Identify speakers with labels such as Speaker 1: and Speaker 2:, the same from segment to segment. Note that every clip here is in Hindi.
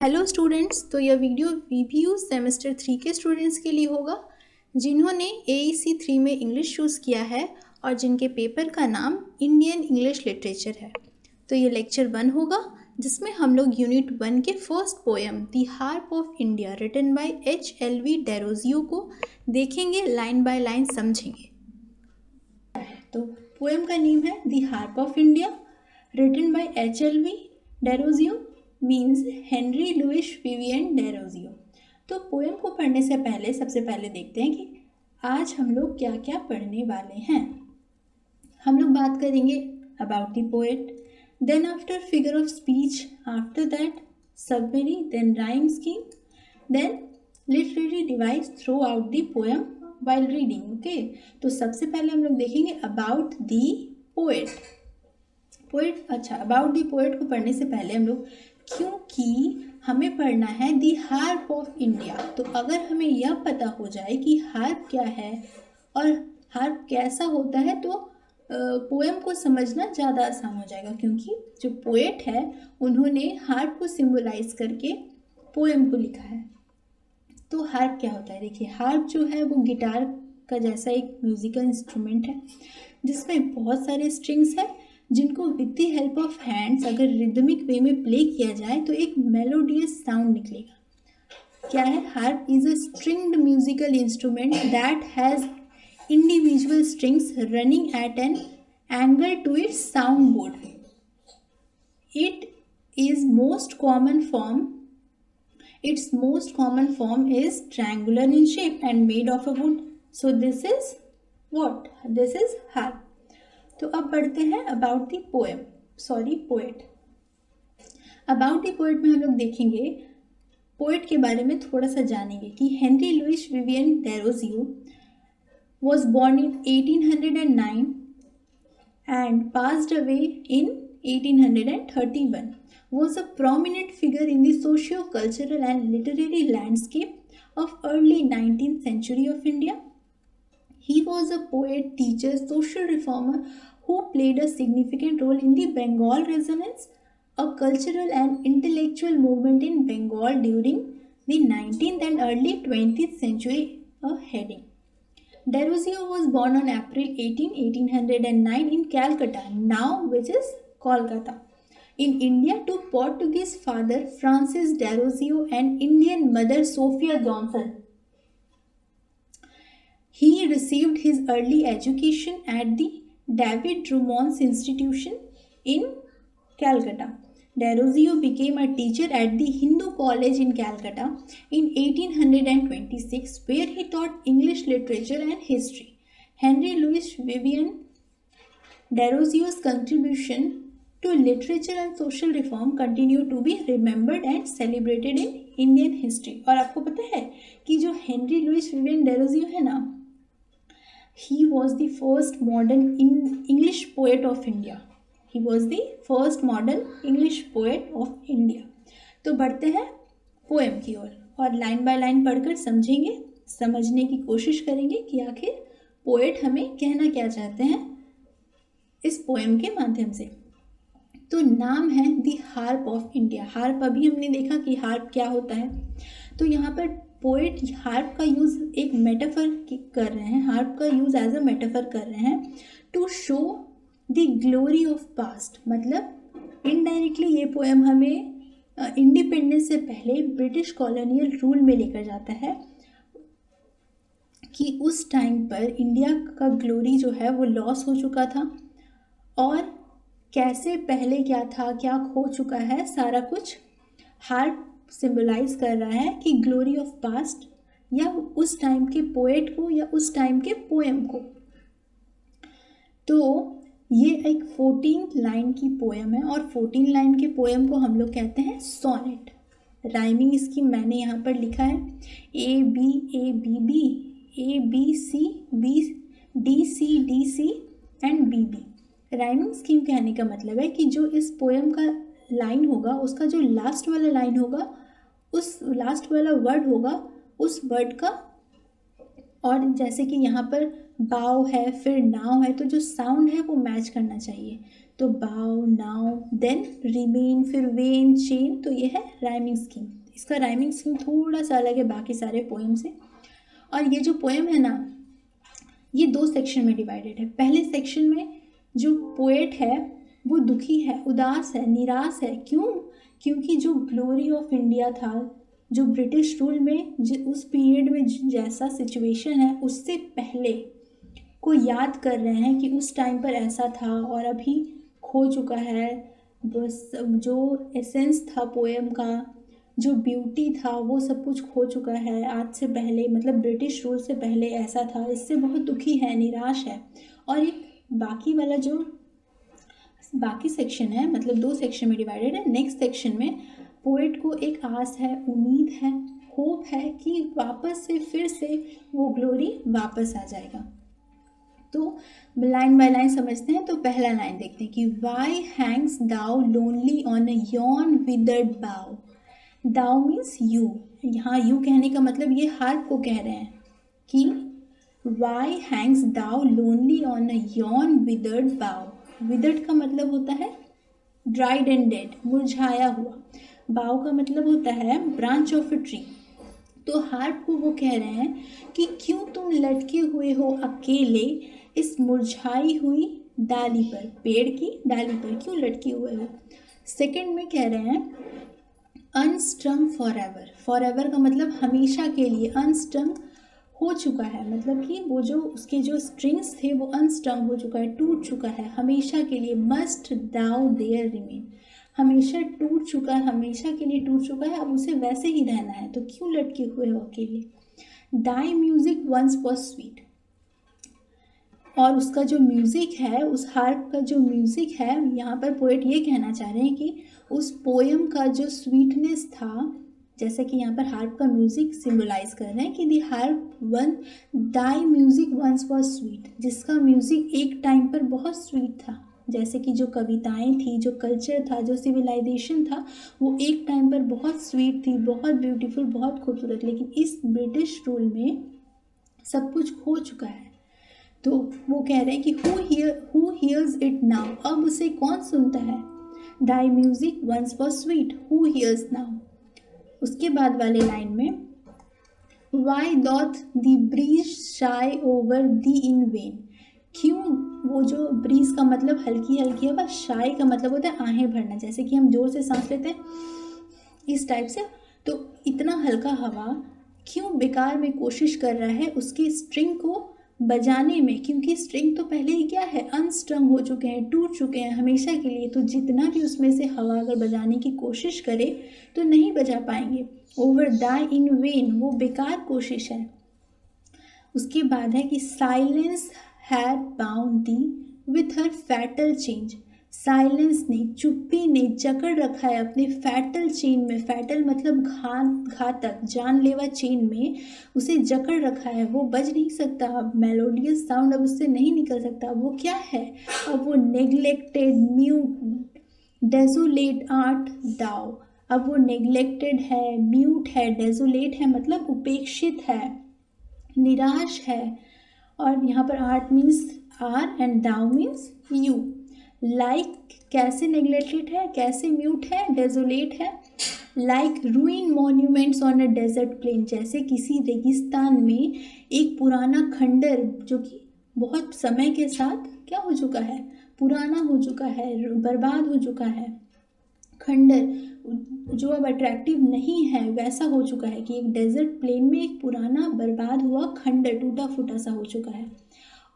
Speaker 1: Hello students. तो यह वीडियो वीपीयू सेमेस्टर 3 के स्टूडेंट्स के लिए होगा जिन्होंने एईसी 3 में इंग्लिश चूज़ किया है और जिनके पेपर का नाम इंडियन इंग्लिश लिटरेचर है। तो ये लेक्चर 1 होगा जिसमें हम लोग यूनिट 1 के first poem the harp of India written by HLV Derozio को देखेंगे, लाइन बाय लाइन समझेंगे। तो पोएम का नेम है the harp of India written by HLV Derozio means Henry Louis Vivian Derozio. तो पोएम को पढ़ने से पहले सबसे पहले देखते हैं कि आज हम लोग क्या क्या पढ़ने वाले हैं। हम लोग बात करेंगे about the poet, then after figure of speech, after that summary, then rhyme scheme, then literary device throughout the poem while reading. Okay, तो सबसे पहले हम लोग देखेंगे अबाउट द पोएट। अच्छा, अबाउट द पोएट को पढ़ने से पहले हम लोग, क्योंकि हमें पढ़ना है दी हार्प ऑफ इंडिया, तो अगर हमें यह पता हो जाए कि हार्प क्या है और हार्प कैसा होता है तो पोएम को समझना ज़्यादा आसान हो जाएगा, क्योंकि जो पोएट है उन्होंने हार्प को सिंबलाइज करके पोएम को लिखा है। तो हार्प क्या होता है? देखिए, हार्प जो है वो गिटार का जैसा एक म्यूजिकल इंस्ट्रूमेंट है जिसमें बहुत सारे स्ट्रिंग्स हैं जिनको with the help of hands अगर रिदमिक वे में प्ले किया जाए तो एक मेलोडियस साउंड निकलेगा। क्या है? Harp is a stringed musical instrument that has individual strings running at an angle to its sound board. It is most common form Its most common form is triangular in shape and made of a wood. So this is what? This is harp. तो अब बढ़ते हैं about the poem. Poet. About the poet में हम लोग देखेंगे, पोएट के बारे में थोड़ा सा जानेंगे कि Henry Louis Vivian Derozio was born in 1809 and passed away in 1831. Was a prominent figure in the socio-cultural and literary landscape of early 19th century of India. He was a poet, teacher, social reformer who played a significant role in the Bengal Resonance, a cultural and intellectual movement in Bengal during the 19th and early 20th century. A heading. Derozio was born on April 18, 1809 in Calcutta, now which is Kolkata, in India, to Portuguese father Francis Derozio and Indian mother Sophia Johnson. He received his early education at the David Drummond's Institution in Calcutta. Derozio became a teacher at the Hindu College in Calcutta in 1826, where he taught English literature and history. Henry Louis Vivian Derozio's contribution to literature and social reform continue to be remembered and celebrated in Indian history. और आपको पता है कि जो हेनरी लुइस विवियन डेरोजियो है ना, he was the first modern English poet of India. He was the first modern English poet of India. तो बढ़ते हैं पोएम की ओर और लाइन बाय लाइन पढ़कर समझेंगे, समझने की कोशिश करेंगे कि आखिर पोएट हमें कहना क्या चाहते हैं इस पोएम के माध्यम से। तो नाम है दी हार्प ऑफ इंडिया। हार्प अभी हमने देखा कि हार्प क्या होता है, तो यहाँ पर पोएट हार्प का यूज़ एक मेटाफर कर रहे हैं, हार्प का यूज़ एज अ मेटाफर कर रहे हैं to show the glory of past. मतलब इनडायरेक्टली ये पोएम हमें इंडिपेंडेंस से पहले ब्रिटिश कॉलोनियल रूल में लेकर जाता है कि उस टाइम पर इंडिया का ग्लोरी जो है वो लॉस हो चुका था और कैसे पहले क्या था, क्या खो चुका है, सारा कुछ हार्प सिंबलाइज कर रहा है कि ग्लोरी ऑफ पास्ट या उस टाइम के पोएट को या उस टाइम के पोएम को। तो ये एक 14 लाइन की पोएम है और 14 लाइन के पोएम को हम लोग कहते हैं सोनेट। राइमिंग स्कीम मैंने यहाँ पर लिखा है A B B A B C B D C D C and B B। Rhyming scheme कहने का मतलब है कि जो इस पोएम का लाइन होगा उसका जो लास्ट वाला लाइन होगा, उस लास्ट वाला वर्ड होगा, उस वर्ड का और जैसे कि यहाँ पर बाव है फिर नाव है, तो जो साउंड है वो मैच करना चाहिए। तो बाव, नाव, देन रिमेन, फिर वेन, चेन, तो ये है राइमिंग स्कीम। इसका राइमिंग स्कीम थोड़ा सा अलग है बाकी सारे पोएम से। और ये जो पोएम है ना, ये 2 सेक्शन में डिवाइडेड है। पहले सेक्शन में जो पोएट है वो दुखी है, उदास है, निराश है। क्यों? क्योंकि जो ग्लोरी ऑफ इंडिया था, जो ब्रिटिश रूल में उस पीरियड में जैसा सिचुएशन है उससे पहले को याद कर रहे हैं कि उस टाइम पर ऐसा था और अभी खो चुका है। बस जो एसेंस था पोएम का, जो ब्यूटी था, वो सब कुछ खो चुका है। आज से पहले मतलब ब्रिटिश रूल से पहले ऐसा था, इससे बहुत दुखी है, निराश है। और एक बाकी वाला जो बाकी सेक्शन है, मतलब 2 सेक्शन में डिवाइडेड है। नेक्स्ट सेक्शन में पोएट को एक आस है, उम्मीद है, होप है कि वापस से फिर से वो ग्लोरी वापस आ जाएगा। तो लाइन बाय लाइन समझते हैं। तो पहला लाइन देखते हैं कि why hangs thou lonely on a yon withered bough. Thou means you. यहाँ यू कहने का मतलब ये हार्प को कह रहे हैं कि why hangs thou lonely on a yon withered bough. Withered का मतलब होता है ड्राइड एंड डेड, मुरझाया हुआ। बाउ का मतलब होता है ब्रांच ऑफ अ ट्री। तो हार्प को वो कह रहे हैं कि क्यों तुम लटके हुए हो अकेले इस मुरझाई हुई डाली पर, पेड़ की डाली पर क्यों लटके हुए हो। सेकंड में कह रहे हैं अनस्ट्रंग फॉर एवर। फॉर एवर का मतलब हमेशा के लिए, अनस्ट्रंग हो चुका है, मतलब कि वो जो उसके जो स्ट्रिंग्स थे वो अनस्ट्रंग हो चुका है, टूट चुका है हमेशा के लिए। मस्ट दाउ देयर रिमेन, हमेशा टूट चुका है, हमेशा के लिए टूट चुका है, अब उसे वैसे ही रहना है, तो क्यों लटके हुए हो अकेले। दाई म्यूजिक वंस वॉज स्वीट, और उसका जो म्यूज़िक है, उस हार्प का जो म्यूज़िक है, यहाँ पर पोएट ये कहना चाह रहे हैं कि उस पोएम का जो स्वीटनेस था, जैसे कि यहाँ पर हार्प का म्यूज़िक सिम्बलाइज कर रहे हैं कि the harp one thy music once was sweet, जिसका म्यूज़िक एक टाइम पर बहुत स्वीट था। जैसे कि जो कविताएं थी, जो कल्चर था, जो सिविलाइजेशन था, वो एक टाइम पर बहुत स्वीट थी, बहुत ब्यूटीफुल, बहुत खूबसूरत। लेकिन इस ब्रिटिश रूल में सब कुछ खो चुका है। तो वो कह रहे हैं कि हु हियर्स इट नाउ, अब उसे कौन सुनता है। Thy music once was sweet, who hears now. उसके बाद वाले लाइन में why doth the breeze sigh over thee in vain. क्यों, वो जो ब्रीज का मतलब हल्की हल्की हवा, शाई का मतलब होता है आहें भरना, जैसे कि हम जोर से सांस लेते हैं इस टाइप से। तो इतना हल्का हवा क्यों बेकार में कोशिश कर रहा है उसकी स्ट्रिंग को बजाने में, क्योंकि स्ट्रिंग तो पहले ही क्या है, अनस्ट्रंग हो चुके हैं, टूट चुके हैं हमेशा के लिए। तो जितना भी उसमें से हवा अगर बजाने की कोशिश करे तो नहीं बजा पाएंगे। ओवर डाई इन वेन, वो बेकार कोशिश है। उसके बाद है कि silence had bound the with her fatal change. Silence ने, चुप्पी ने जकड़ रखा है अपने फैटल चेन में। फैटल मतलब घातक, जानलेवा चेन में उसे जकड़ रखा है। वो बज नहीं सकता, अब मेलोडियस साउंड अब उससे नहीं निकल सकता। वो क्या है, अब वो नेग्लेक्टेड, म्यूट, डेजोलेट आर्ट दाओ। अब वो नेग्लेक्टेड है, म्यूट है, डेजोलेट है मतलब उपेक्षित है, निराश है। और यहाँ पर art means are and thou means you. Like कैसे नेग्लेक्टेड है, कैसे म्यूट है, डेजोलेट है। Like ruin monuments on a desert plain, जैसे किसी रेगिस्तान में एक पुराना खंडर जो कि बहुत समय के साथ क्या हो चुका है, पुराना हो चुका है, बर्बाद हो चुका है। खंडर जो अब अट्रैक्टिव नहीं है वैसा हो चुका है, कि एक डेजर्ट प्लेन में एक पुराना बर्बाद हुआ खंडर टूटा फूटा सा हो चुका है।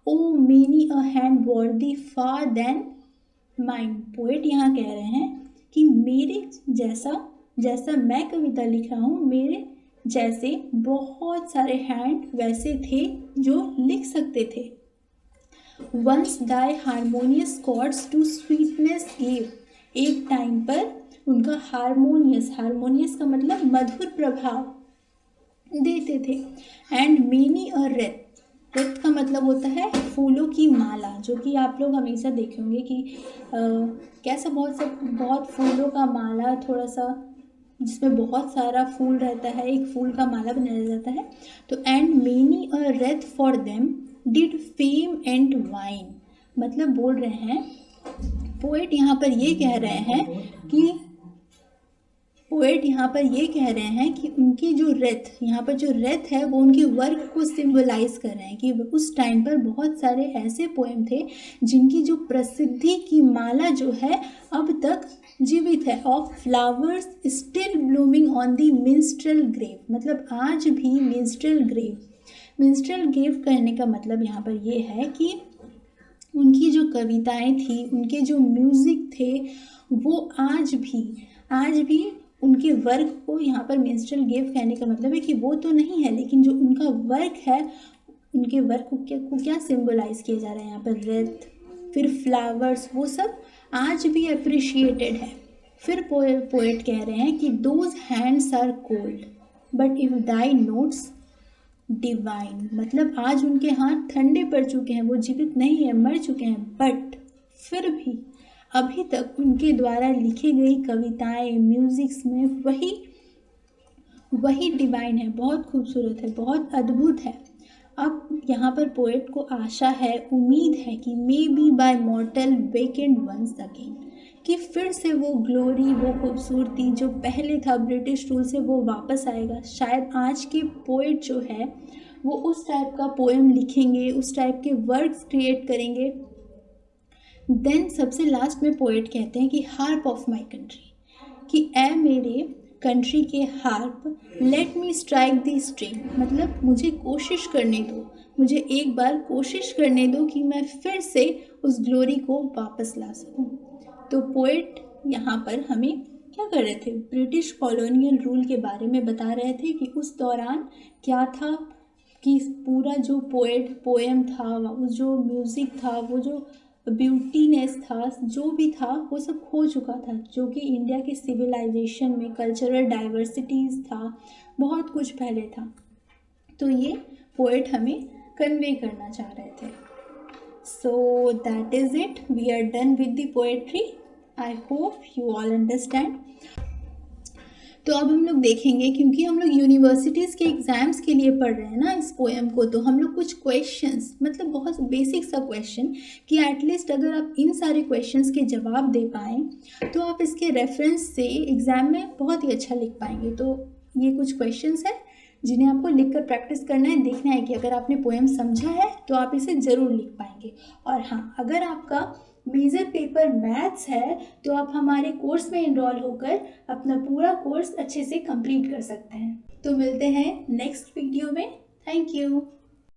Speaker 1: ओ मेनी अ हैंड वर्दी फार देन माइंड। पोएट यहाँ कह रहे हैं कि मेरे जैसा मैं कविता लिख रहा हूँ, मेरे जैसे बहुत सारे हैंड वैसे थे जो लिख सकते थे। Once thy harmonious chords to sweetness give, एक टाइम पर उनका हारमोनियस का मतलब मधुर प्रभाव देते थे। एंड मेनी अ रेत का मतलब होता है फूलों की माला, जो कि आप लोग हमेशा देखे होंगे कि कैसा बहुत फूलों का माला थोड़ा सा जिसमें बहुत सारा फूल रहता है, एक फूल का माला बनाया जाता है। तो and many a Wraith for them did fame and wine, मतलब बोल रहे हैं पोएट यहाँ पर ये कह रहे हैं कि उनकी जो रेथ, यहाँ पर जो रेथ है वो उनके वर्क को सिंबलाइज कर रहे हैं कि उस टाइम पर बहुत सारे ऐसे पोएम थे जिनकी जो प्रसिद्धि की माला जो है अब तक जीवित है। Of flowers still blooming on the minstrel grave, मतलब आज भी मिन्स्ट्रेल ग्रेव कहने का मतलब यहाँ पर ये है कि उनकी जो कविताएं थी, उनके जो म्यूज़िक थे, वो आज भी उनके वर्क को यहाँ पर मिन्स्ट्रेल ग्रेव कहने का मतलब है कि वो तो नहीं है, लेकिन जो उनका वर्क है, उनके वर्क को क्या सिंबलाइज किया जा रहा है यहाँ पर, रेत, फिर फ्लावर्स, वो सब आज भी अप्रिशिएटेड है। फिर पोएट कह रहे हैं कि those hands are cold but if thy notes divine, मतलब आज उनके हाथ ठंडे पड़ चुके हैं, वो जीवित नहीं है, मर चुके हैं, बट फिर भी अभी तक उनके द्वारा लिखी गई कविताएं, म्यूजिक्स में वही डिवाइन है, बहुत खूबसूरत है, बहुत अद्भुत है। अब यहाँ पर पोएट को आशा है, उम्मीद है कि maybe by mortal weekend once again, कि फिर से वो ग्लोरी, वो खूबसूरती जो पहले था ब्रिटिश रूल से, वो वापस आएगा। शायद आज के पोएट जो है वो उस टाइप का पोएम लिखेंगे, उस टाइप के वर्क्स क्रिएट करेंगे। देन सबसे लास्ट में पोएट कहते हैं कि हार्प ऑफ माई कंट्री, कि ए मेरे कंट्री के हार्प, लेट मी स्ट्राइक दी स्ट्रिंग, मतलब मुझे कोशिश करने दो, मुझे एक बार कोशिश करने दो कि मैं फिर से उस ग्लोरी को वापस ला सकूं। तो पोएट यहाँ पर हमें क्या कर रहे थे, ब्रिटिश कॉलोनियल रूल के बारे में बता रहे थे कि उस दौरान क्या था, कि पूरा जो पोएम था, वो जो म्यूज़िक था, वो जो ब्यूटीनेस था, जो भी था वो सब खो चुका था, जो कि इंडिया के सिविलाइजेशन में कल्चरल डाइवर्सिटीज़ था, बहुत कुछ पहले था। तो ये पोएट हमें कन्वे करना चाह रहे थे। So that is it, we are done with the poetry. I hope you all understand. तो अब हम लोग देखेंगे, क्योंकि हम लोग यूनिवर्सिटीज़ के एग्ज़ाम्स के लिए पढ़ रहे हैं ना इस पोएम को, तो हम लोग कुछ क्वेश्चंस, मतलब बहुत बेसिक सा क्वेश्चन, कि एटलीस्ट अगर आप इन सारे क्वेश्चंस के जवाब दे पाएँ तो आप इसके रेफरेंस से एग्ज़ाम में बहुत ही अच्छा लिख पाएंगे। तो ये कुछ क्वेश्चंस हैं जिन्हें आपको लिख कर प्रैक्टिस करना है, देखना है कि अगर आपने पोएम समझा है तो आप इसे ज़रूर लिख पाएंगे। और हाँ, अगर आपका मेजर पेपर मैथ्स है तो आप हमारे कोर्स में इनरोल होकर अपना पूरा कोर्स अच्छे से कंप्लीट कर सकते हैं। तो मिलते हैं नेक्स्ट वीडियो में। Thank you.